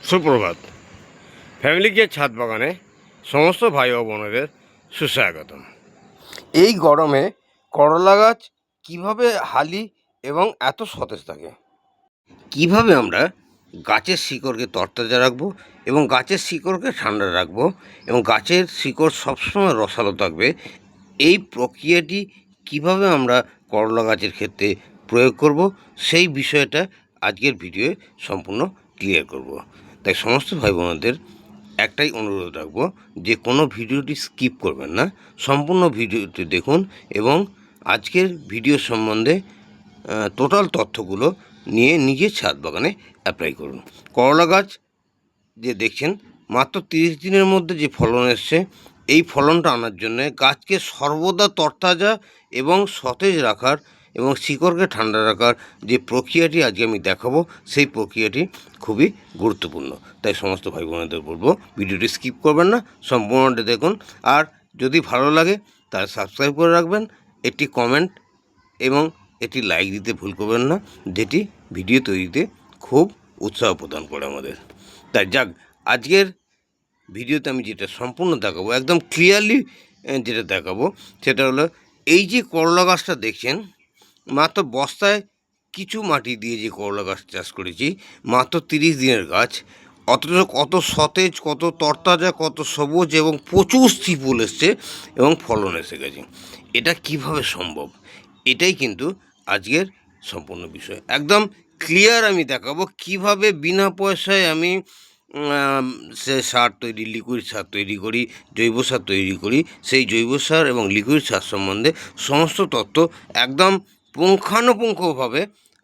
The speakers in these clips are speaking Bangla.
সুপ্রভাত। ফ্যামিলি কেয়ার ছাদ বাগানে সমস্ত ভাই ও বোনেদের সুস্বাগতম। এই গরমে করলা গাছ কিভাবে হালি এবং এত সতেজ থাকে, কিভাবে আমরা গাছের শিকড়কে তরতাজা রাখবো এবং গাছের শিকড়কে ঠান্ডা রাখবো এবং গাছের শিকড় সবসময় রসালো থাকবে, এই প্রক্রিয়াটি কিভাবে আমরা করলা গাছের ক্ষেত্রে প্রয়োগ করব, সেই বিষয়টা আজকের ভিডিওয়ে সম্পূর্ণ ক্লিয়ার করব। তাই সমস্ত ভাই বোনদের একটাই অনুরোধ রাখবো যে কোনো ভিডিওটি স্কিপ করবেন না, সম্পূর্ণ ভিডিওটি দেখুন এবং আজকের ভিডিও সম্বন্ধে টোটাল তথ্যগুলো নিয়ে নিজের ছাদ বাগানে অ্যাপ্লাই করুন। করলা গাছ যে দেখছেন মাত্র 30 দিনের মধ্যে যে ফলন এসছে, এই ফলনটা আনার জন্য গাছকে সর্বদা তরতাজা এবং সতেজ রাখার এবং শিকড়কে ঠান্ডা রাখার যে প্রক্রিয়াটি আজকে আমি দেখাবো, সেই প্রক্রিয়াটি খুবই গুরুত্বপূর্ণ। তাই সমস্ত ভাই বোনেদের বলবো ভিডিওটি স্কিপ করবেন না, সম্পূর্ণটা দেখুন। আর যদি ভালো লাগে তাহলে সাবস্ক্রাইব করে রাখবেন, একটি কমেন্ট এবং একটি লাইক দিতে ভুল করবেন না, যেটি ভিডিও তৈরিতে খুব উৎসাহ প্রদান করে আমাদের। তাই যাক, আজকের ভিডিওতে আমি যেটা সম্পূর্ণ দেখাবো, একদম ক্লিয়ারলি যেটা দেখাবো, সেটা হলো এই যে করলা গাছটা দেখছেন, মাত্র বস্তায় কিছু মাটি দিয়ে যে করলা গাছ চাষ করেছি, মাত্র 30 দিনের গাছ, অথচ কত সতেজ, কত তরতাজা, কত সবুজ এবং প্রচুর ফুল এসছে এবং ফলন এসে গেছে। এটা কিভাবে সম্ভব, এটাই কিন্তু আজকের সম্পূর্ণ বিষয়। একদম ক্লিয়ার আমি দেখাবো কিভাবে বিনা পয়সায় আমি সে সার তৈরি, লিকুইড সার তৈরি করি, জৈব সার তৈরি করি। সেই জৈব সার এবং লিকুইড সার সম্বন্ধে সমস্ত তথ্য একদম পুঙ্খানুপুঙ্খভাবে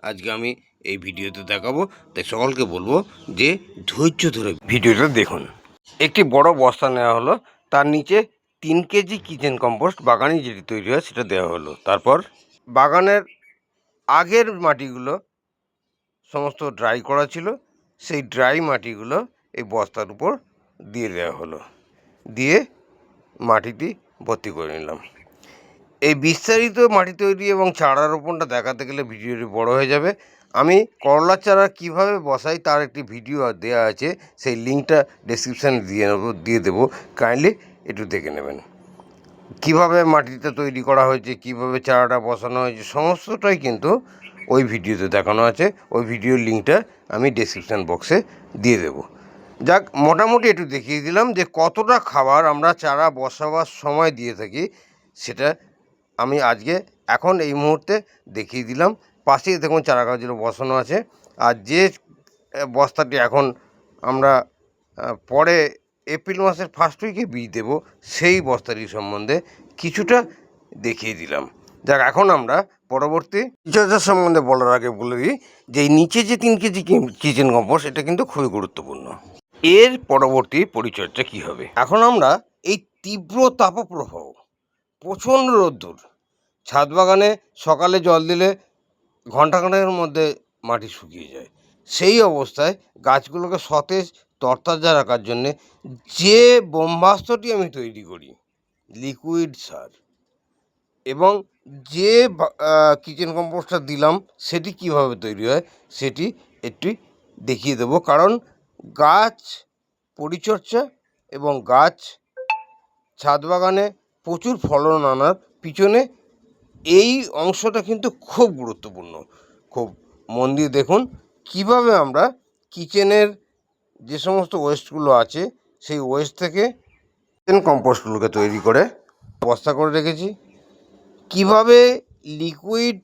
আজকে আমি এই ভিডিওতে দেখাবো। তাই সকলকে বলবো যে ধৈর্য ধরে ভিডিওটা দেখুন। একটি বড় বস্তা নেওয়া হলো, তার নিচে 3 কেজি কিচেন কম্পোস্ট বাগানে যেটি তৈরি হয় সেটা দেওয়া হলো। তারপর বাগানের আগের মাটিগুলো সমস্ত ড্রাই করা ছিল, সেই ড্রাই মাটিগুলো এই বস্তার উপর দিয়ে দেওয়া হলো, দিয়ে মাটিটি ভর্তি করে নিলাম। এই বিস্তারিত মাটি তৈরি এবং চারা রোপণটা দেখাতে গেলে ভিডিওটি বড় হয়ে যাবে। আমি করলার চারা কীভাবে বসাই তার একটি ভিডিও দেওয়া আছে, সেই লিঙ্কটা ডেসক্রিপশানে দিয়ে দেবো, কাইন্ডলি একটু দেখে নেবেন। কিভাবে মাটিটা তৈরি করা হয়েছে, কিভাবে চারাটা বসানো হয়েছে, সমস্তটাই কিন্তু ওই ভিডিওতে দেখানো আছে। ওই ভিডিওর লিঙ্কটা আমি ডেসক্রিপশান বক্সে দিয়ে দেবো। যাক, মোটামুটি একটু দেখিয়ে দিলাম যে কতটা খাবার আমরা চারা বসাবার সময় দিয়ে থাকি, সেটা আমি আজকে এখন এই মুহূর্তে দেখিয়ে দিলাম। পাশেই দেখুন চারা গাছগুলো বসানো আছে। আর যে বস্তাটি এখন আমরা পরে এপ্রিল মাসের ফার্স্ট উইকে বীজ দেবো, সেই বস্তাটি সম্বন্ধে কিছুটা দেখিয়ে দিলাম। যাক, এখন আমরা পরবর্তী পরিচর্যার সম্বন্ধে বলার আগে বলে দিই যে এই নিচে যে 3 কেজি কিচেন কম্পোস্ট, এটা কিন্তু খুবই গুরুত্বপূর্ণ। এর পরবর্তী পরিচর্যা কী হবে, এখন আমরা এই তীব্র তাপপ্রবাহ, প্রচণ্ড রোদ্দুর, ছাদ বাগানে সকালে জল দিলে ঘণ্টাখানেকের মধ্যে মাটি শুকিয়ে যায়, সেই অবস্থায় গাছগুলোকে সতেজ তরতাজা রাখার জন্যে যে ব্রহ্মাস্ত্রটি আমি তৈরি করি, লিকুইড সার, এবং যে কিচেন কম্পোস্টটা দিলাম সেটি কিভাবে তৈরি হয় সেটি একটু দেখিয়ে দেবো। কারণ গাছ পরিচর্যা এবং গাছ ছাদ বাগানে প্রচুর ফলন আনার পিছনে এই অংশটা কিন্তু খুব গুরুত্বপূর্ণ। খুব মন দিয়ে দেখুন কিভাবে আমরা কিচেনের যে সমস্ত ওয়েস্টগুলো আছে, সেই ওয়েস্ট থেকে কিচেন কম্পোস্টগুলোকে তৈরি করে বস্তা করে রেখেছি। কিভাবে লিকুইড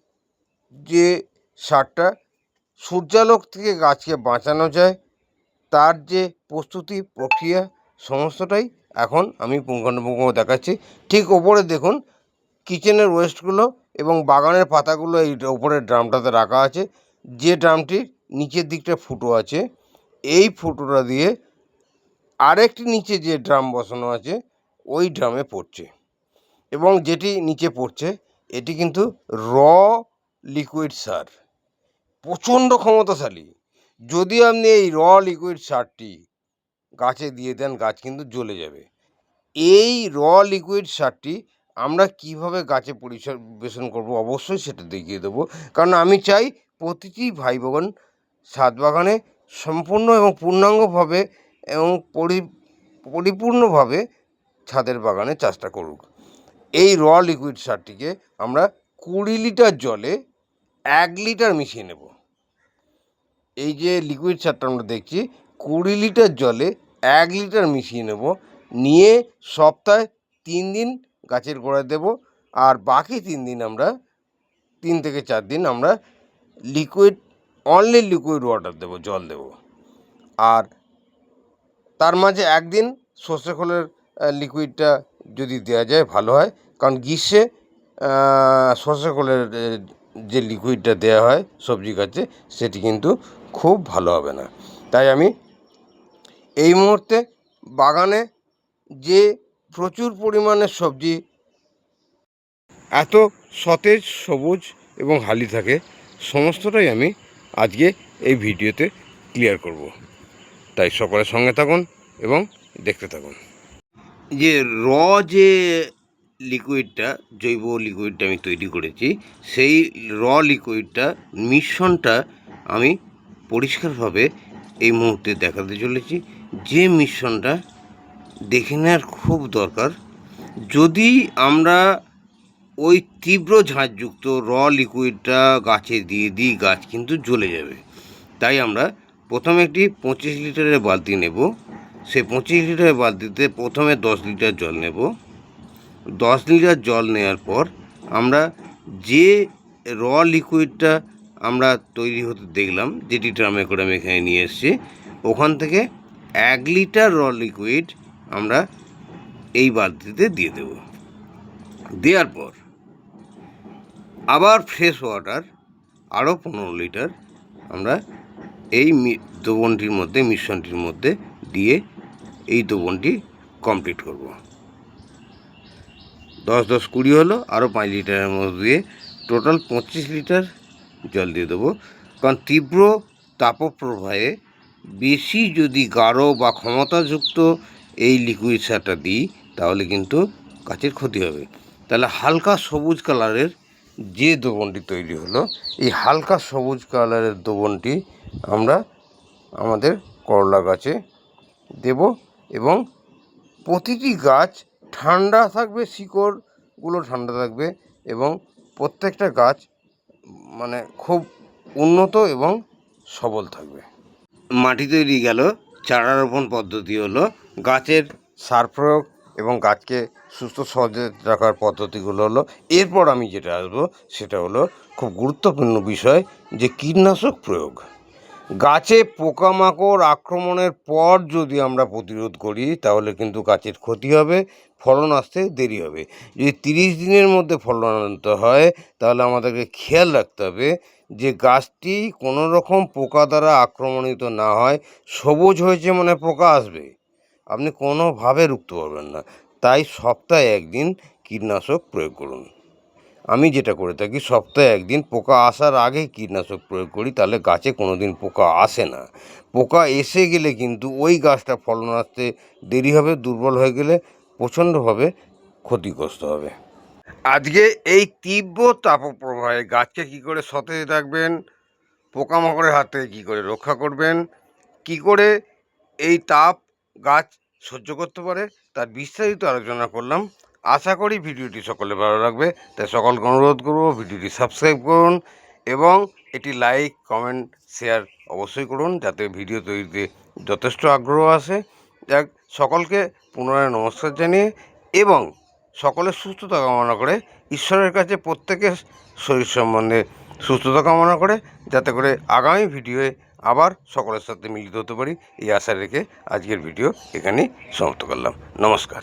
যে সারটা সূর্যালোক থেকে গাছকে বাঁচানো যায়, তার যে প্রস্তুতি প্রক্রিয়া, সমস্তটাই এখন আমি পুঙ্খানুপুঙ্খ দেখাচ্ছি। ঠিক ওপরে দেখুন কিচেনের ওয়েস্টগুলো এবং বাগানের পাতাগুলো এই ওপরের ড্রামটাতে রাখা আছে। যে ড্রামটির নিচের দিকটা ফুটো আছে, এই ফুটোটা দিয়ে আরেকটি নিচে যে ড্রাম বসানো আছে ওই ড্রামে পড়ছে, এবং যেটি নিচে পড়ছে এটি কিন্তু লিকুইড সার, প্রচণ্ড ক্ষমতাশালী। যদি আপনি এই লিকুইড সারটি গাছে দিয়ে দেন, গাছ কিন্তু জ্বলে যাবে। এই লিকুইড সারটি আমরা কিভাবে গাছে পরিবেশন করব অবশ্যই সেটা দেখিয়ে দেবো, কারণ আমি চাই প্রতিটি ভাই বোন ছাদ বাগানে সম্পূর্ণ এবং পূর্ণাঙ্গভাবে এবং পরিপূর্ণভাবে ছাদের বাগানে চাষটা করুক। এই লিকুইড সারটিকে আমরা 20 লিটার জলে 1 লিটার মিশিয়ে নেব। এই যে লিকুইড সারটা আমরা দেখছি 20 লিটার জলে 1 লিটার মিশিয়ে নেব, নিয়ে সপ্তাহে 3 দিন গাছের গোড়ায় দেব, আর বাকি 3 দিন আমরা 3 থেকে 4 দিন আমরা অনলি লিকুইড ওয়াটার দেবো, জল দেব। আর তার মাঝে একদিন সর্ষে খোলের লিকুইডটা যদি দেওয়া যায় ভালো হয়, কারণ গ্রীষ্মে সর্ষে খোলের যে লিকুইডটা দেওয়া হয় সবজি গাছে সেটি কিন্তু খুব ভালো হবে না। তাই আমি এই মুহূর্তে বাগানে যে প্রচুর পরিমাণে সবজি এত সতেজ, সবুজ এবং হালি থাকে, সমস্তটাই আমি আজকে এই ভিডিওতে ক্লিয়ার করব। তাই সকলের সঙ্গে থাকুন এবং দেখতে থাকুন। যে যে লিকুইডটা, জৈব লিকুইডটা আমি তৈরি করেছি, সেই লিকুইডটা মিশ্রণটা আমি পরিষ্কারভাবে এই মুহূর্তে দেখাতে চলেছি। যে মিশ্রণটা দেখে নেওয়ার খুব দরকার। যদি আমরা ওই তীব্র ঝাঁঝযুক্ত লিকুইডটা গাছে দিয়ে দিই, গাছ কিন্তু জ্বলে যাবে। তাই আমরা প্রথমে একটি 25 লিটারের বালতি নেব। সেই 25 লিটারের বালতিতে প্রথমে 10 লিটার জল নেব। 10 লিটার জল নেওয়ার পর আমরা যে লিকুইডটা আমরা তৈরি হতে দেখলাম, যেটি ড্রামে করে আমি এখানে নিয়ে এসেছি, ওখান থেকে 1 লিটার লিকুইড আমরা এই বালতিতে দিয়ে দেব। দেওয়ার পর আবার ফ্রেশ ওয়াটার আরও 15 লিটার আমরা এই দ্রবণটির মধ্যে, মিশ্রণটির মধ্যে দিয়ে এই দ্রবণটি কমপ্লিট করব। 10 20 হলো, আরও 5 লিটারের মধ্যে দিয়ে টোটাল 25 লিটার জল দিয়ে দেবো। কারণ তীব্র তাপপ্রবাহে বেশি যদি গাঢ় বা ক্ষমতাযুক্ত এই লিকুইড সারটা দিই তাহলে কিন্তু গাছের ক্ষতি হবে। তাহলে হালকা সবুজ কালারের যে দ্রবণটি তৈরি হলো, এই হালকা সবুজ কালারের দ্রবণটি আমরা আমাদের করলা গাছে দেব, এবং প্রতিটি গাছ ঠান্ডা থাকবে, শিকড়গুলো ঠান্ডা থাকবে, এবং প্রত্যেকটা গাছ মানে খুব উন্নত এবং সবল থাকবে। মাটি তৈরি গেল। চারা রোপণ পদ্ধতি হলো গাছের সার প্রয়োগ এবং গাছকে সুস্থ সতেজ রাখার পদ্ধতিগুলো হলো। এরপর আমি যেটা আসবো সেটা হলো খুব গুরুত্বপূর্ণ বিষয়, যে কীটনাশক প্রয়োগ। গাছে পোকামাকড় আক্রমণের পর যদি আমরা প্রতিরোধ করি তাহলে কিন্তু গাছের ক্ষতি হবে, ফলন আসতে দেরি হবে। যদি 30 দিনের মধ্যে ফলন আনতে হয় তাহলে আমাদেরকে খেয়াল রাখতে হবে যে গাছটি কোনো রকম পোকা দ্বারা আক্রমণিত না হয়। সবুজ হয়েছে মানে পোকা আসবে, আপনি কোনোভাবে রুখতে পারবেন না। তাই সপ্তাহে 1 দিন কীটনাশক প্রয়োগ করুন। আমি যেটা করে থাকি, সপ্তাহে 1 দিন পোকা আসার আগেই কীটনাশক প্রয়োগ করি, তাহলে গাছে কোনো দিন পোকা আসে না। পোকা এসে গেলে কিন্তু ওই গাছটা ফলন আসতে দেরি হবে, দুর্বল হয়ে গেলে প্রচণ্ডভাবে ক্ষতিগ্রস্ত হবে। আজকে এই তীব্র তাপপ্রবাহে গাছকে কী করে সতেজ রাখবেন, পোকামাকড়ের হাত থেকে কী করে রক্ষা করবেন, কী করে এই তাপ গাছ সহ্য করতে পারে, তার বিস্তারিত আলোচনা করলাম। আশা করি ভিডিওটি সকলে ভালো লাগবে। তাই সকলকে অনুরোধ করব ভিডিওটি সাবস্ক্রাইব করুন এবং এটি লাইক, কমেন্ট, শেয়ার অবশ্যই করুন, যাতে ভিডিও তৈরিতে যথেষ্ট আগ্রহ আসে। যাক, সকলকে পুনরায় নমস্কার জানিয়ে এবং সকলের সুস্থতা কামনা করে, ঈশ্বরের কাছে প্রত্যেকের শরীর সম্বন্ধে সুস্থতা কামনা করে, যাতে করে আগামী ভিডিওয়ে আবার সকলের সাথে মিলিত হতে পারি, এই আশা রেখে আজকের ভিডিও এখানেই সমাপ্ত করলাম। নমস্কার।